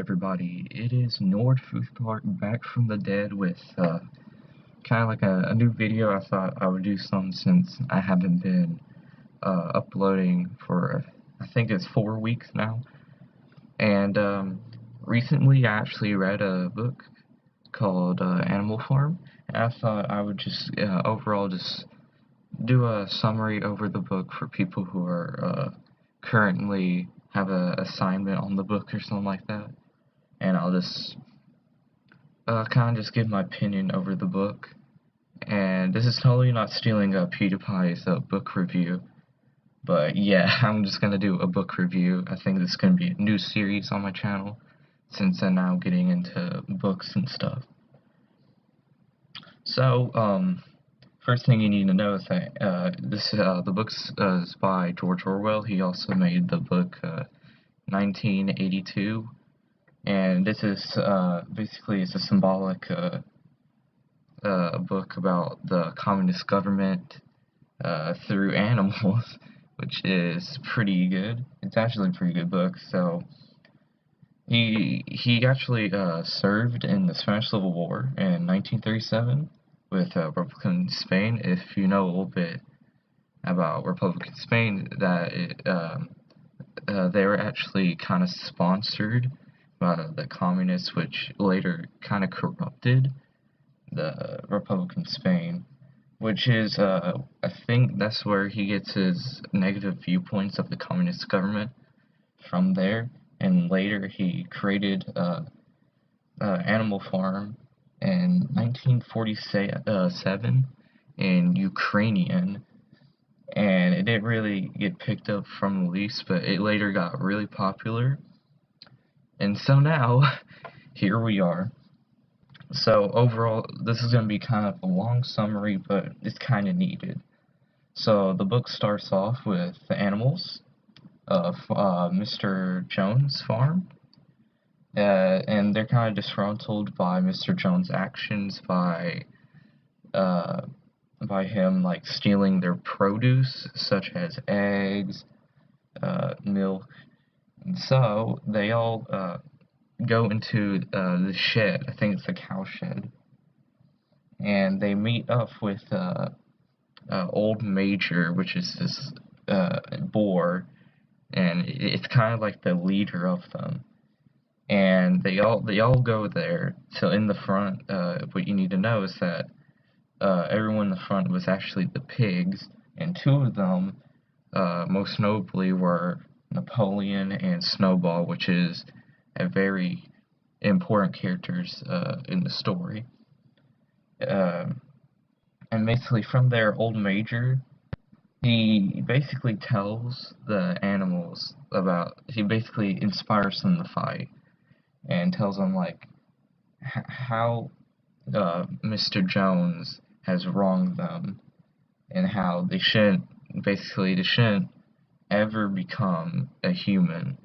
everybody. It is Nordfuthbart back from the dead with kind of like a new video. I thought I would do some since I haven't been uploading for I think it's 4 weeks now. And recently I actually read a book called Animal Farm, and I thought I would just overall just do a summary over the book for people who are currently have a assignment on the book or something like that, and I'll just kind of just give my opinion over the book. And this is totally not stealing PewDiePie's book review, but yeah, I'm just gonna do a book review. I think this is gonna be a new series on my channel since I'm now getting into books and stuff. So first thing you need to know is that the book is by George Orwell. He also made the book 1982, and this is basically it's a symbolic book about the communist government through animals, which is pretty good. It's actually a pretty good book. So he actually served in the Spanish Civil War in 1937 with Republican Spain. If you know a little bit about Republican Spain, that they were actually kind of sponsored by the communists, which later kind of corrupted the Republican Spain, which is, I think that's where he gets his negative viewpoints of the communist government from there. And later he created Animal Farm in 1947 in Ukrainian, and it didn't really get picked up from release, but it later got really popular. And so now, here we are. So overall, this is going to be kind of a long summary, but it's kind of needed. So the book starts off with the animals of Mr. Jones' farm, and they're kind of disgruntled by Mr. Jones' actions by him like stealing their produce, such as eggs, milk, and so they all go into the shed. I think it's the cow shed, and they meet up with Old Major, which is this boar, and it's kind of like the leader of them. And they all go there. So in the front, what you need to know is that everyone in the front was actually the pigs, and two of them, most notably, were Napoleon and Snowball, which is a very important characters in the story. And basically from there, Old Major, he basically tells the animals he basically inspires them to fight, and tells them like how Mr. Jones has wronged them, and how they shouldn't ever become a human,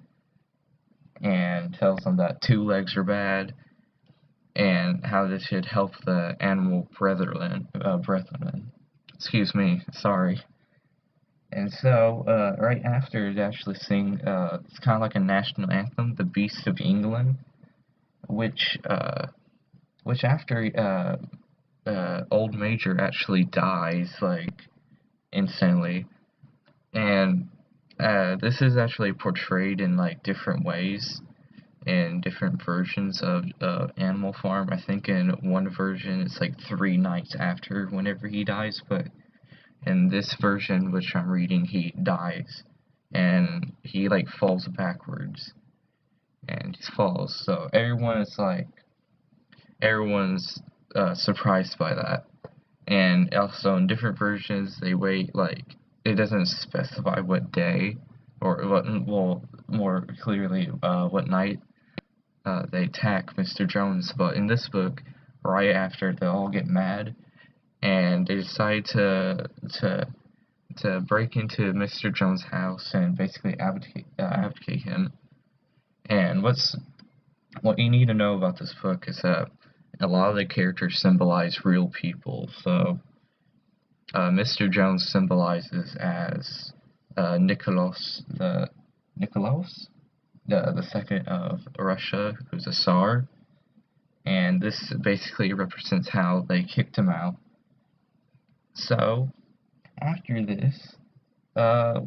and tells them that 2 legs are bad, and how they should help the animal brethren. Excuse me, sorry. And so, right after it actually sing, it's kind of like a national anthem, The Beast of England, which after Old Major actually dies, like, instantly. And this is actually portrayed in like different ways in different versions of Animal Farm. I think in one version it's like 3 nights after whenever he dies, but in this version which I'm reading, he dies and he like falls backwards and he falls. So everyone's surprised by that. And also in different versions they wait, like, it doesn't specify what day, or more clearly, what night they attack Mr. Jones. But in this book, right after, they all get mad, and they decide to break into Mr. Jones' house and basically abdicate him. And what you need to know about this book is that a lot of the characters symbolize real people. So Mr. Jones symbolizes as Nikolaos, the second of Russia, who's a Tsar, and this basically represents how they kicked him out. So after this, uh,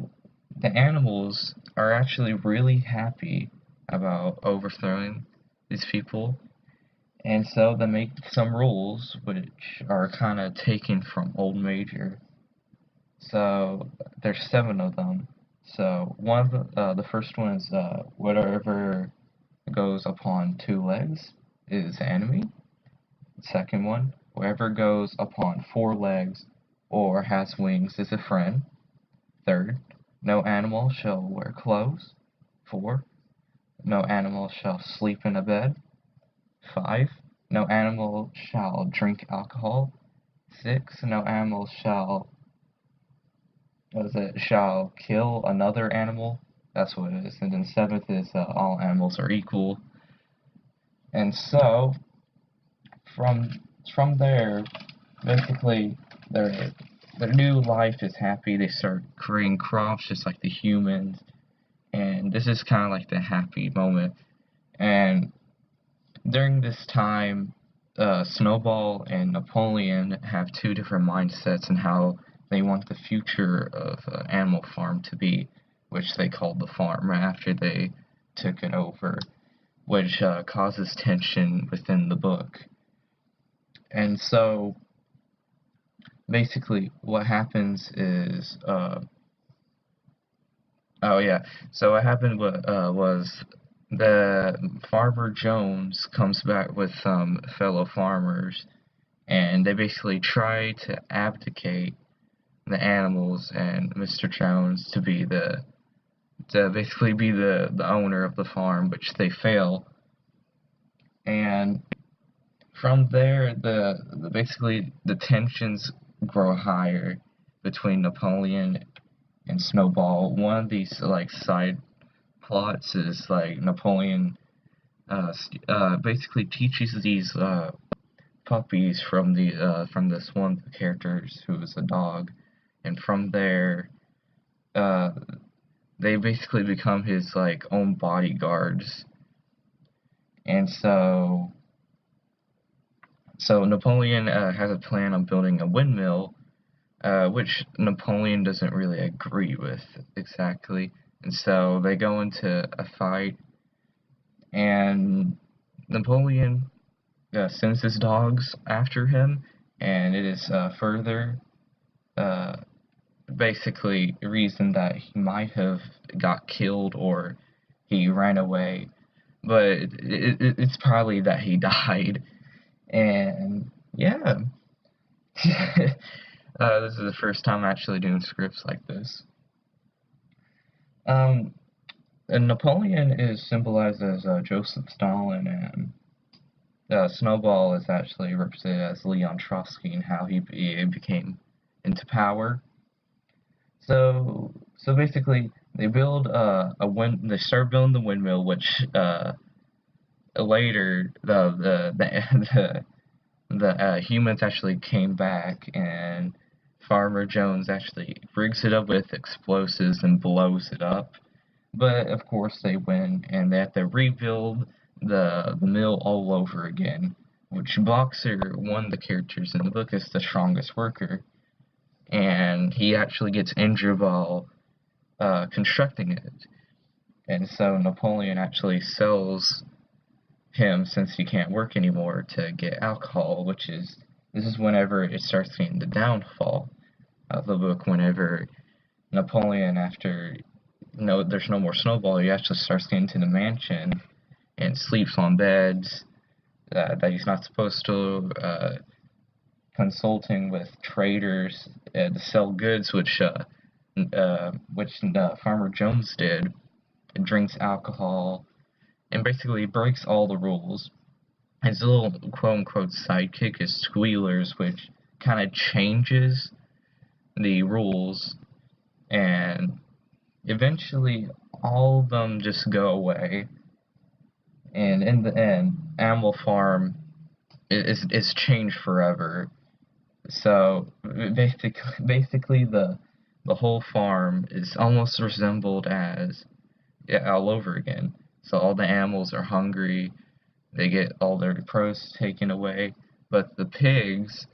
the animals are actually really happy about overthrowing these people, and so they make some rules which are kind of taken from Old Major. So there's 7 of them. So one of the first one is whatever goes upon 2 legs is the enemy. Second one, whoever goes upon 4 legs or has wings is a friend. Third, no animal shall wear clothes. 4, no animal shall sleep in a bed. 5, no animal shall drink alcohol. 6, no animal shall kill another animal. That's what it is. And then 7th is all animals are equal. And so from there, basically their new life is happy. They start creating crops just like the humans, and this is kind of like the happy moment. And during this time, Snowball and Napoleon have 2 different mindsets in how they want the future of Animal Farm to be, which they called the farm right after they took it over, which causes tension within the book. And so basically what happens is so what happened was the Farmer Jones comes back with some fellow farmers, and they basically try to abdicate the animals and Mr. Jones to basically be the owner of the farm, which they fail. And from there, basically the tensions grow higher between Napoleon and Snowball. One of these like side plots is like Napoleon basically teaches these puppies from this one of the characters who is a dog, and from there they basically become his like own bodyguards. And so Napoleon has a plan on building a windmill, which Napoleon doesn't really agree with exactly. And so they go into a fight, and Napoleon sends his dogs after him, and it is further basically reason that he might have got killed or he ran away, but it's probably that he died. And yeah, this is the first time actually doing scripts like this. And Napoleon is symbolized as Joseph Stalin, and Snowball is actually represented as Leon Trotsky and how he became into power. So basically, they build they start building the windmill, which later the humans actually came back, and Farmer Jones actually rigs it up with explosives and blows it up. But of course they win, and they have to rebuild the mill all over again. Which Boxer, one of the characters in the book, is the strongest worker, and he actually gets injured while constructing it. And so Napoleon actually sells him, since he can't work anymore, to get alcohol, this is whenever it starts seeing the downfall of the book. Whenever Napoleon, after there's no more Snowball, he actually starts getting to the mansion and sleeps on beds that he's not supposed to, consulting with traders to sell goods, which Farmer Jones did, and drinks alcohol, and basically breaks all the rules. His little quote-unquote sidekick is Squealers, which kind of changes the rules, and eventually all of them just go away, and in the end, Animal Farm is changed forever. So basically the whole farm is almost resembled as all over again. So all the animals are hungry, they get all their prose taken away, but the pigs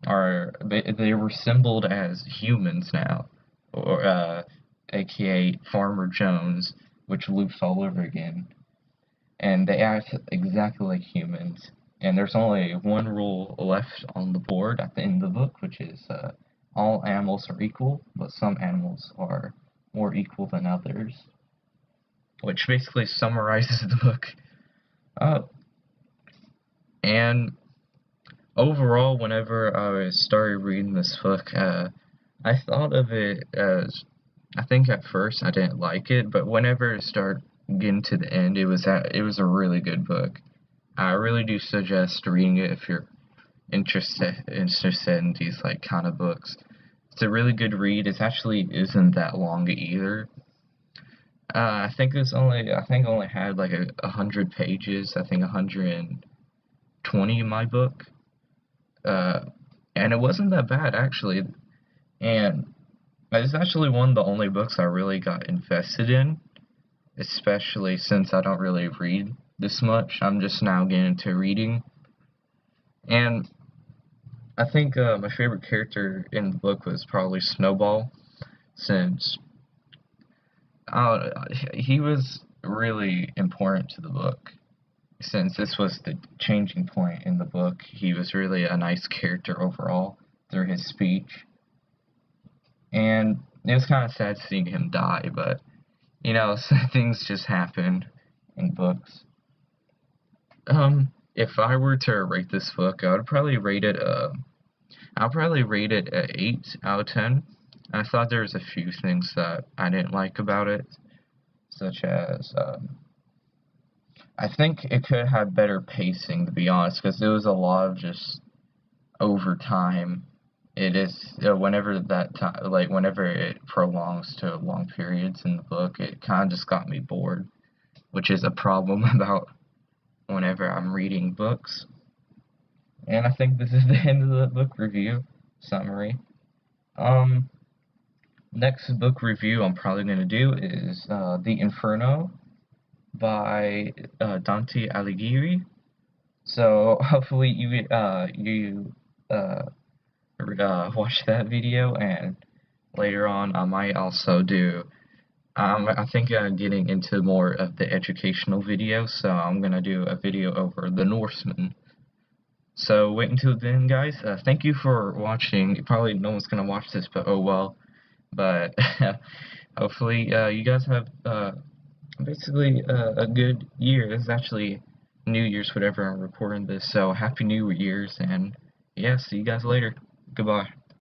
they were symboled as humans now, or aka Farmer Jones, which loops all over again, and they act exactly like humans. And there's only one rule left on the board at the end of the book, which is all animals are equal, but some animals are more equal than others, which basically summarizes the book. Uh, and overall, whenever I started reading this book, I thought of it as, I think at first I didn't like it, but whenever it started getting to the end, it was a really good book. I really do suggest reading it if you're interested in these like kind of books. It's a really good read. It actually isn't that long either. I think only had like 100 pages. I think 120 in my book. Uh, and it wasn't that bad actually. And it's actually one of the only books I really got invested in, especially since I don't really read this much. I'm just now getting into reading. And I think my favorite character in the book was probably Snowball, since he was really important to the book. Since this was the changing point in the book, he was really a nice character overall through his speech. And it was kind of sad seeing him die, but, you know, things just happen in books. If I were to rate this book, I'd probably rate it a 8 out of 10. I thought there was a few things that I didn't like about it, such as, I think it could have better pacing, to be honest, because there was a lot of just over time. It is, whenever that time, like, whenever it prolongs to long periods in the book, it kind of just got me bored, which is a problem about whenever I'm reading books. And I think this is the end of the book review summary. Next book review I'm probably going to do is The Inferno by Dante Alighieri. So hopefully you watch that video, and later on I might also do. I think I'm getting into more of the educational videos, so I'm gonna do a video over the Norsemen. So wait until then, guys. Thank you for watching. Probably no one's gonna watch this, but oh well. But hopefully you guys have basically a good year. This is actually New Year's, whatever I'm recording this. So happy New Year's, and yeah, see you guys later. Goodbye.